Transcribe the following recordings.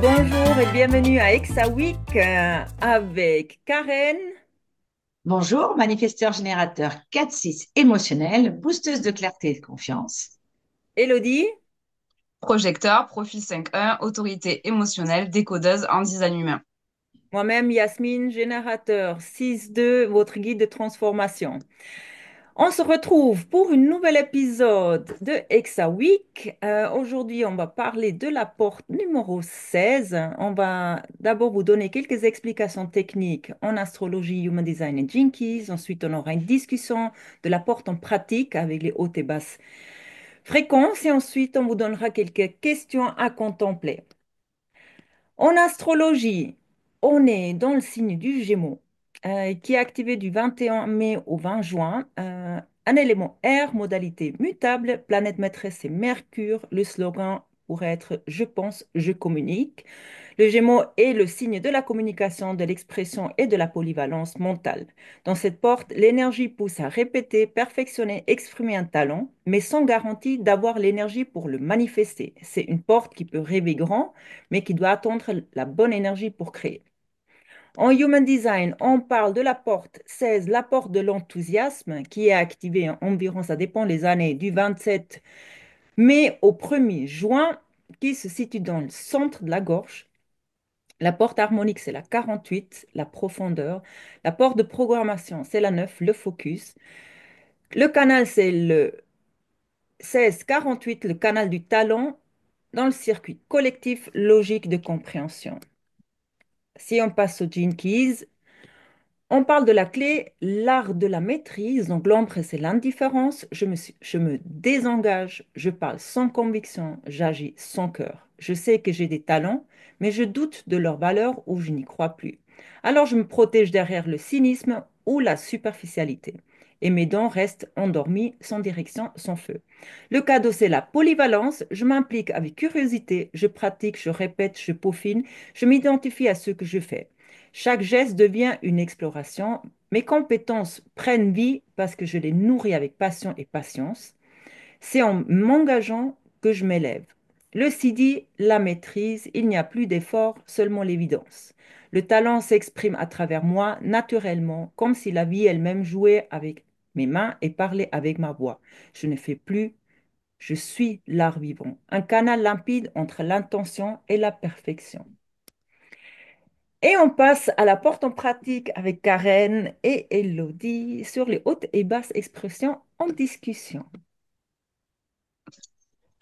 Bonjour et bienvenue à Exa Week avec Karen, Bonjour, manifesteur générateur 4-6 émotionnel, boosteuse de clarté et de confiance. Elodie. Projecteur, profil 5.1, autorité émotionnelle, décodeuse en design humain. Moi-même Yasmine, générateur 6-2, votre guide de transformation. On se retrouve pour un nouvel épisode de Exa Week. Aujourd'hui, on va parler de la porte numéro 16. On va d'abord vous donner quelques explications techniques en astrologie, human design et Jinkies. Ensuite, on aura une discussion de la porte en pratique avec les hautes et basses fréquences. Et ensuite, on vous donnera quelques questions à contempler. En astrologie, on est dans le signe du Gémeaux, qui est activé du 21 mai au 20 juin. Un élément air, modalité mutable, planète maîtresse c'est Mercure. Le slogan pourrait être Je pense, je communique. Le Gémeaux est le signe de la communication, de l'expression et de la polyvalence mentale. Dans cette porte, l'énergie pousse à répéter, perfectionner, exprimer un talent, mais sans garantie d'avoir l'énergie pour le manifester. C'est une porte qui peut rêver grand, mais qui doit attendre la bonne énergie pour créer. En Human Design, on parle de la porte 16, la porte de l'enthousiasme, qui est activée environ, ça dépend les années, du 27 mai au 1er juin, qui se situe dans le centre de la gorge. La porte harmonique, c'est la 48, la profondeur. La porte de programmation, c'est la 9, le focus. Le canal, c'est le 16-48, le canal du talent dans le circuit collectif logique de compréhension. Si on passe au Gene Keys, on parle de la clé, l'art de la maîtrise. Donc l'ombre, c'est l'indifférence. Je me désengage, je parle sans conviction, j'agis sans cœur. Je sais que j'ai des talents, mais je doute de leur valeur ou je n'y crois plus. Alors je me protège derrière le cynisme ou la superficialité. Et mes dents restent endormis, sans direction, sans feu. Le cadeau, c'est la polyvalence. Je m'implique avec curiosité, je pratique, je répète, je peaufine, je m'identifie à ce que je fais. Chaque geste devient une exploration. Mes compétences prennent vie parce que je les nourris avec passion et patience. C'est en m'engageant que je m'élève. Le CD, la maîtrise, il n'y a plus d'effort, seulement l'évidence. Le talent s'exprime à travers moi naturellement, comme si la vie elle-même jouait avec mes mains et parlait avec ma voix. Je ne fais plus, je suis l'art vivant, un canal limpide entre l'intention et la perfection. Et on passe à la porte en pratique avec Karen et Elodie sur les hautes et basses expressions en discussion.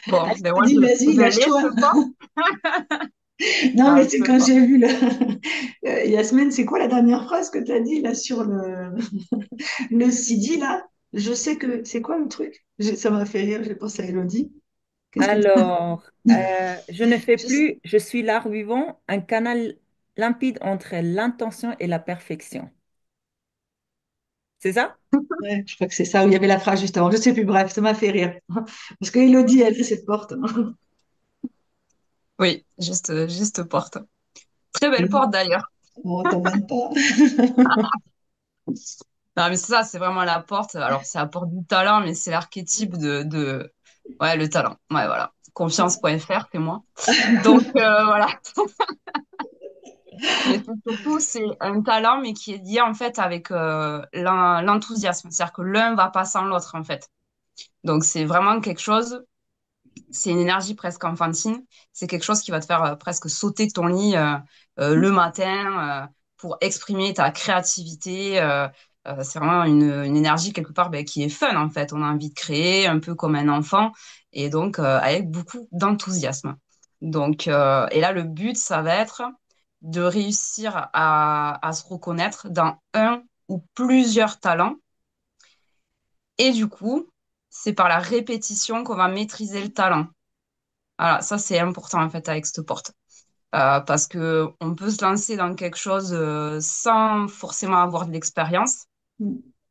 Bon, Allez, ben moi, vas-y, vas-y, je laisse lâche-toi. le pas. Non, mais Non, je c'est peux quand pas. j'ai vu Yasmine, c'est quoi la dernière phrase que tu as dit là sur le CD là? Je sais que c'est quoi le truc? Ça m'a fait rire, j'ai pensé à Elodie. Qu'est-ce que tu Alors, je ne fais je sais, plus, je suis l'art vivant, un canal limpide entre l'intention et la perfection. C'est ça? ouais, je crois que c'est ça où il y avait la phrase juste avant. Je sais plus, bref, ça m'a fait rire. Parce que Elodie, elle a cette porte. Oui, juste porte. Très belle porte d'ailleurs. Bon, t'en même pas. Non, mais c'est ça, c'est vraiment la porte. Alors, c'est la porte du talent, mais c'est l'archétype Ouais, le talent. Ouais, voilà. Confiance.fr, c'est moi. Donc, voilà. Mais c'est un talent, mais qui est lié en fait avec l'enthousiasme. C'est-à-dire que l'un va pas sans l'autre, en fait. Donc, c'est vraiment quelque chose, c'est une énergie presque enfantine. C'est quelque chose qui va te faire presque sauter de ton lit le matin pour exprimer ta créativité. C'est vraiment une énergie quelque part ben, qui est fun, en fait. On a envie de créer un peu comme un enfant et donc avec beaucoup d'enthousiasme. Donc, et là, le but, ça va être de réussir à se reconnaître dans un ou plusieurs talents et du coup, c'est par la répétition qu'on va maîtriser le talent. Voilà, ça c'est important en fait avec cette porte. Parce que on peut se lancer dans quelque chose sans forcément avoir de l'expérience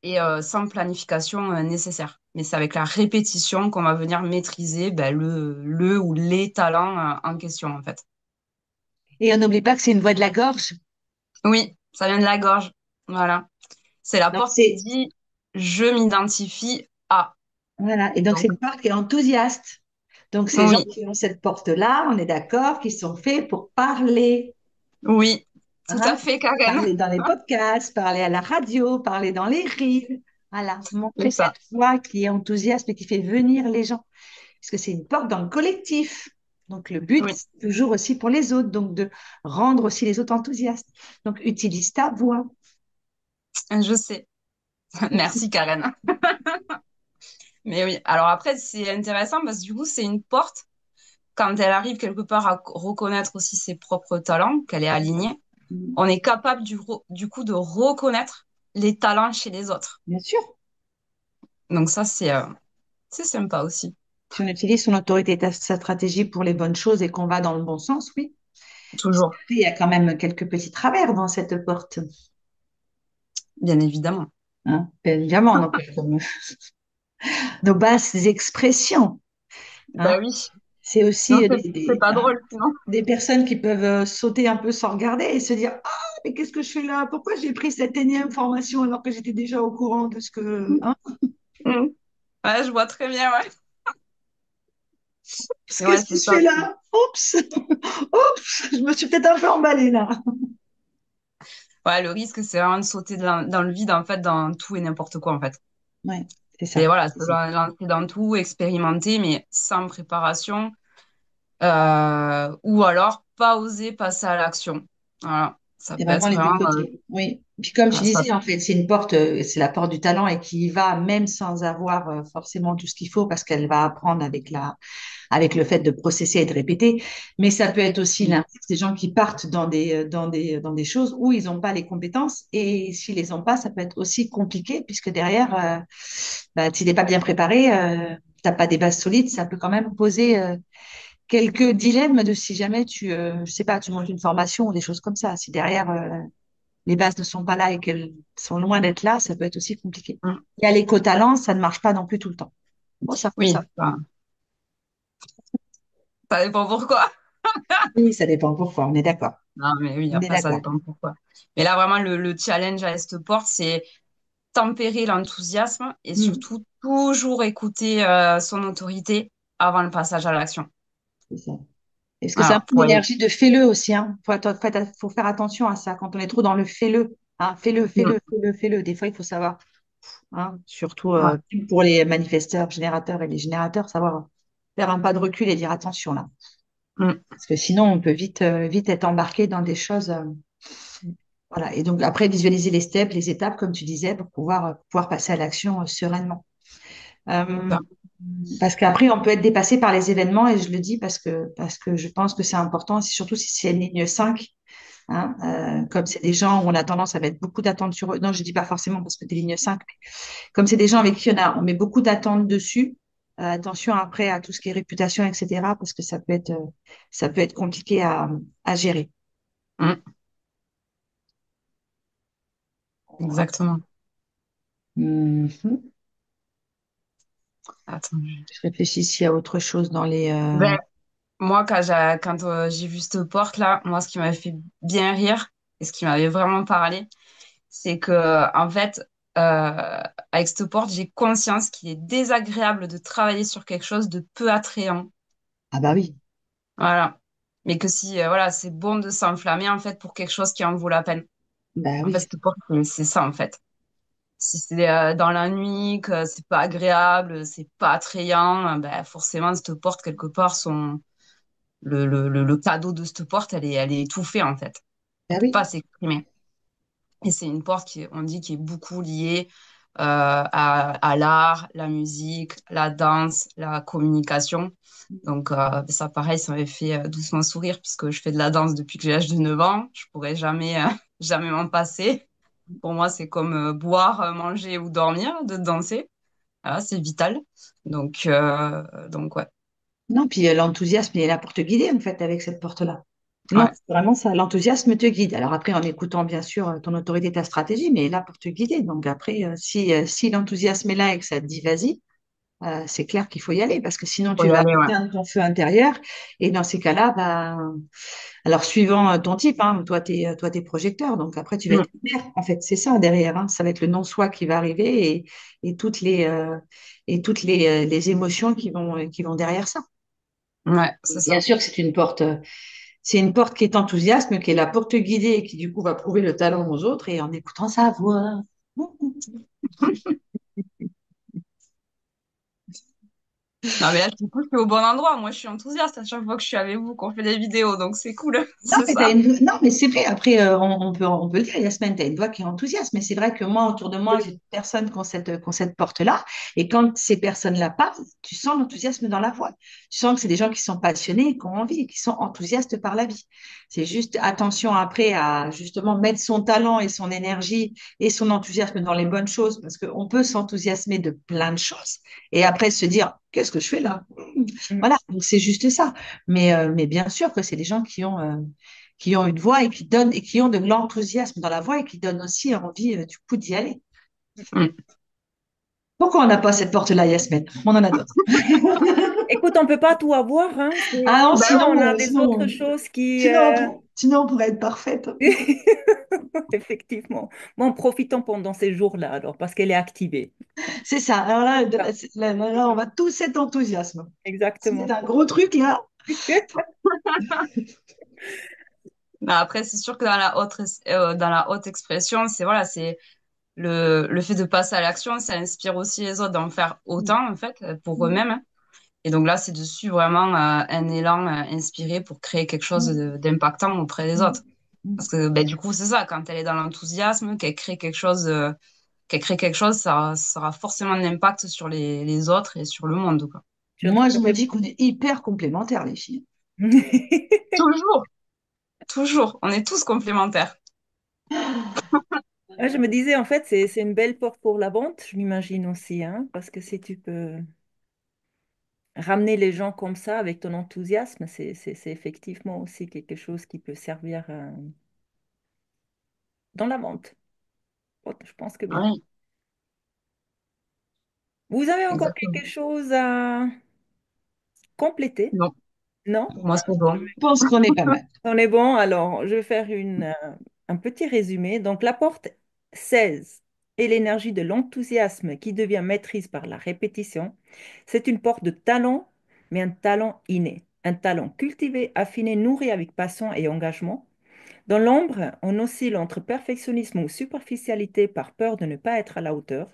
et sans planification nécessaire. Mais c'est avec la répétition qu'on va venir maîtriser ben, le ou les talents en question en fait. Et on n'oublie pas que c'est une voix de la gorge. Oui, ça vient de la gorge. Voilà. C'est la Donc porte qui c'est dit je m'identifie à. voilà. Et donc c'est Donc une porte qui est enthousiaste. Donc, ces gens Oui, qui ont cette porte-là, on est d'accord, qui sont faits pour parler, oui, tout à hein. fait, Karen. Parler dans les podcasts, parler à la radio, parler dans les reels. Voilà, montrer C'est ça. cette voix qui est enthousiaste et qui fait venir les gens. Parce que c'est une porte dans le collectif. Donc, le but, Oui, c'est toujours aussi pour les autres, donc de rendre aussi les autres enthousiastes. Donc, utilise ta voix. je sais. Merci, Karen. Mais oui, alors après, c'est intéressant parce que du coup, c'est une porte, quand elle arrive quelque part à reconnaître aussi ses propres talents, qu'elle est alignée, Mm. on est capable du coup de reconnaître les talents chez les autres. Bien sûr, Donc ça, c'est sympa aussi, si on utilise son autorité et sa stratégie pour les bonnes choses et qu'on va dans le bon sens, oui. toujours, Il y a quand même quelques petits travers dans cette porte, bien évidemment. hein. Bien évidemment, donc, comme nos basses expressions, hein. Ben oui, C'est non, aussi c'est pas drôle sinon. des personnes qui peuvent sauter un peu sans regarder et se dire, ah, mais qu'est-ce que je fais là? Pourquoi j'ai pris cette énième formation alors que j'étais déjà au courant de ce que, hein? Mm. Ouais, je vois très bien, ouais. Mais ouais, Qu'est-ce que c'est je ça. fais là? Oups, oups, je me suis peut-être un peu emballée là. Ouais, le risque, c'est vraiment de sauter dans le vide, en fait, dans tout et n'importe quoi, en fait. Ouais, c'est Et ça. voilà, se C'est ça. lancer dans tout, expérimenter, mais sans préparation, ou alors pas oser passer à l'action. Voilà, ça C'est peut vraiment être les deux vraiment, côtés. Oui. Puis comme tu ça, disais, en fait, c'est une porte, c'est la porte du talent et qui y va même sans avoir forcément tout ce qu'il faut parce qu'elle va apprendre avec le fait de processer et de répéter. Mais ça peut être aussi l'inverse, des gens qui partent dans des choses où ils n'ont pas les compétences et s'ils les ont pas, ça peut être aussi compliqué puisque derrière, bah, s'il n'est pas bien préparé, t'as pas des bases solides, ça peut quand même poser quelques dilemmes de si jamais je sais pas, tu montes une formation ou des choses comme ça. Si derrière, les bases ne sont pas là et qu'elles sont loin d'être là, ça peut être aussi compliqué. Mm. Il y a l'éco-talent, ça ne marche pas non plus tout le temps. Bon, Oui, ça dépend pourquoi. oui, ça dépend pourquoi, on est d'accord. Non, mais oui, On est après, ça d'accord. dépend pourquoi. Mais là, vraiment, le challenge à cette porte, c'est tempérer l'enthousiasme et Hmm, surtout toujours écouter son autorité avant le passage à l'action. c'est ça. Est-ce que c'est un Voilà, peu l'énergie de fais-le aussi, hein? Faut faire attention à ça. Quand on est trop dans le fais-le, hein, fais-le, Mm. fais-le, fais-le, fais-le. Des fois, il faut savoir, hein, surtout Ouais. pour les manifesteurs, générateurs et les générateurs, savoir faire un pas de recul et dire attention là. Mm. Parce que sinon, on peut vite être embarqué dans des choses. Voilà. Et donc, après, visualiser les steps, les étapes, comme tu disais, pour pouvoir passer à l'action sereinement. C'est Euh, ça. Parce qu'après, on peut être dépassé par les événements, et je le dis parce que je pense que c'est important, surtout si c'est une ligne 5, hein, comme c'est des gens où on a tendance à mettre beaucoup d'attentes sur eux. Non, je dis pas forcément parce que des lignes 5, mais comme c'est des gens avec qui on met beaucoup d'attentes dessus, attention après à tout ce qui est réputation, etc., parce que ça peut être compliqué à gérer. Mm. Exactement. Mhm. Attends. Je réfléchis s'il y a autre chose dans les... Ben, moi, quand j'ai vu cette porte-là, moi, ce qui m'avait fait bien rire et ce qui m'avait vraiment parlé, c'est que, en fait, avec cette porte, j'ai conscience qu'il est désagréable de travailler sur quelque chose de peu attrayant. Ah bah oui, Voilà. Mais que si, voilà, c'est bon de s'enflammer, en fait, pour quelque chose qui en vaut la peine. bah En fait, oui, cette porte, c'est ça, en fait. Si c'est dans la nuit, que c'est pas agréable, c'est pas attrayant, ben, forcément, cette porte, quelque part, le cadeau de cette porte, elle est étouffée, en fait. bah Elle peut oui. pas s'exprimer. Et c'est une porte on dit, qui est beaucoup liée à l'art, la musique, la danse, la communication. Donc, ça, pareil, ça m'avait fait doucement sourire puisque je fais de la danse depuis que j'ai l'âge de 9 ans. Je pourrais jamais, jamais m'en passer. Pour moi, c'est comme boire, manger ou dormir, de danser. Voilà, c'est vital. Donc ouais. Non, puis l'enthousiasme, il est là pour te guider, en fait, avec cette porte-là. Non, Ouais. c'est vraiment ça, l'enthousiasme te guide. Alors après, en écoutant, bien sûr, ton autorité, ta stratégie, mais il est là pour te guider. Donc après, si l'enthousiasme est là et que ça te dit vas-y, c'est clair qu'il faut y aller, parce que sinon, Faut tu y vas aller, ouais. éteindre ton feu intérieur. Et dans ces cas-là, bah, alors suivant ton type, hein, toi, t'es projecteur, donc après, tu vas Mm. être lunaire. En fait, c'est ça derrière, hein. Ça va être le non-soi qui va arriver et toutes les émotions qui vont derrière ça. Ouais, c'est Bien ça. sûr que c'est une porte qui est enthousiasme, qui est là pour te guider et qui du coup va prouver le talent aux autres et en écoutant sa voix. Non, mais là, du coup, je suis au bon endroit. Moi, je suis enthousiaste à chaque fois que je suis avec vous, qu'on fait des vidéos, donc c'est cool. Non, C'est mais, ça. non, mais c'est vrai. Après, on peut le dire, Yasmine, tu as une voix qui est enthousiaste. Mais c'est vrai que moi, autour de moi, j'ai des personnes qui ont cette porte-là. Et quand ces personnes-là parlent, tu sens l'enthousiasme dans la voix. Tu sens que c'est des gens qui sont passionnés, qui ont envie, qui sont enthousiastes par la vie. C'est juste attention après à justement mettre son talent et son énergie et son enthousiasme dans les bonnes choses. Parce qu'on peut s'enthousiasmer de plein de choses et après se dire, qu'est-ce que je fais là? Mm. Voilà, donc c'est juste ça. Mais bien sûr que c'est des gens qui ont une voix et qui donnent et qui ont de l'enthousiasme dans la voix et qui donnent aussi envie du coup d'y aller. Mm. Pourquoi on n'a pas cette porte-là, Yasmine? On en a d'autres. Écoute, on peut pas tout avoir, hein. Ah non, C'est ça, on a des autres sinon, choses qui... sinon on pourrait être parfaite. Effectivement. Bon, profitons pendant ces jours-là, alors, parce qu'elle est activée. C'est ça. Alors là, Ah, on va tous être enthousiasme. C'est exactement. un gros truc là. Non, après, c'est sûr que dans la haute expression, c'est voilà, c'est le fait de passer à l'action, ça inspire aussi les autres d'en faire autant, en fait, pour eux-mêmes. Et donc là, c'est de suivre vraiment un élan inspiré pour créer quelque chose d'impactant auprès des autres. Parce que ben, du coup, c'est ça, quand elle est dans l'enthousiasme, qu'elle crée quelque chose, ça aura forcément un impact sur les autres et sur le monde, quoi. Tu as tout Moi, je à me fait. dis qu'on est hyper complémentaires, les filles. Toujours, toujours, on est tous complémentaires. Ouais, je me disais, en fait, c'est une belle porte pour la vente, je m'imagine aussi, hein, parce que si tu peux ramener les gens comme ça avec ton enthousiasme, c'est effectivement aussi quelque chose qui peut servir dans la vente. Oh, je pense que oui. Oui, Vous avez encore exactement. quelque chose à compléter? Non, Non? pour moi, c'est bon. Je pense qu'on est pas mal. On est bon. Alors, je vais faire un petit résumé. Donc, la porte 16 est l'énergie de l'enthousiasme qui devient maîtrise par la répétition. C'est une porte de talent, mais un talent inné. Un talent cultivé, affiné, nourri avec passion et engagement. Dans l'ombre, on oscille entre perfectionnisme ou superficialité par peur de ne pas être à la hauteur.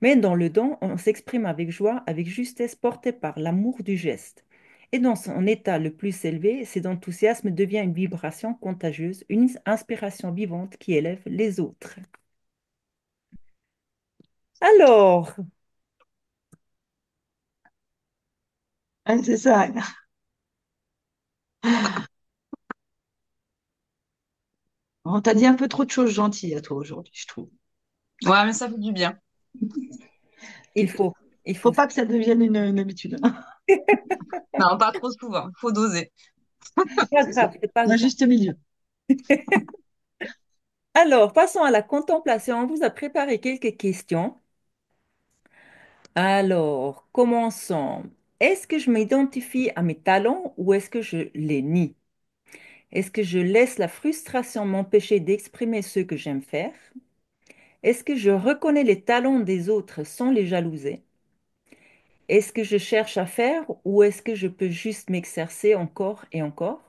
Mais dans le don, on s'exprime avec joie, avec justesse, porté par l'amour du geste. Et dans son état le plus élevé, cet enthousiasme devient une vibration contagieuse, une inspiration vivante qui élève les autres. Alors, Ah, c'est ça. On t'a dit un peu trop de choses gentilles à toi aujourd'hui, je trouve. Ouais, mais ça fait du bien. il faut, il Faut faut. pas que ça devienne une habitude. Non, pas trop souvent, faut doser. C'est pas C'est ça. grave, c'est pas Un grave. juste milieu. Alors, passons à la contemplation. On vous a préparé quelques questions. Alors, commençons. Est-ce que je m'identifie à mes talents ou est-ce que je les nie? Est-ce que je laisse la frustration m'empêcher d'exprimer ce que j'aime faire? Est-ce que je reconnais les talents des autres sans les jalouser? Est-ce que je cherche à faire ou est-ce que je peux juste m'exercer encore et encore?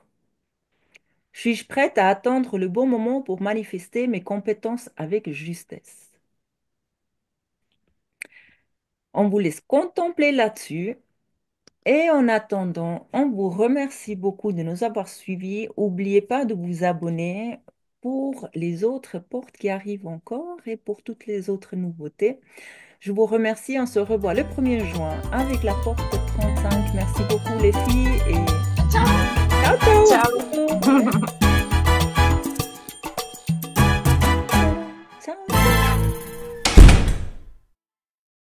Suis-je prête à attendre le bon moment pour manifester mes compétences avec justesse? On vous laisse contempler là-dessus. Et en attendant, on vous remercie beaucoup de nous avoir suivis. N'oubliez pas de vous abonner pour les autres portes qui arrivent encore et pour toutes les autres nouveautés. Je vous remercie. On se revoit le 1er juin avec la porte 35. Merci beaucoup les filles et ciao ciao. À Ciao! bientôt.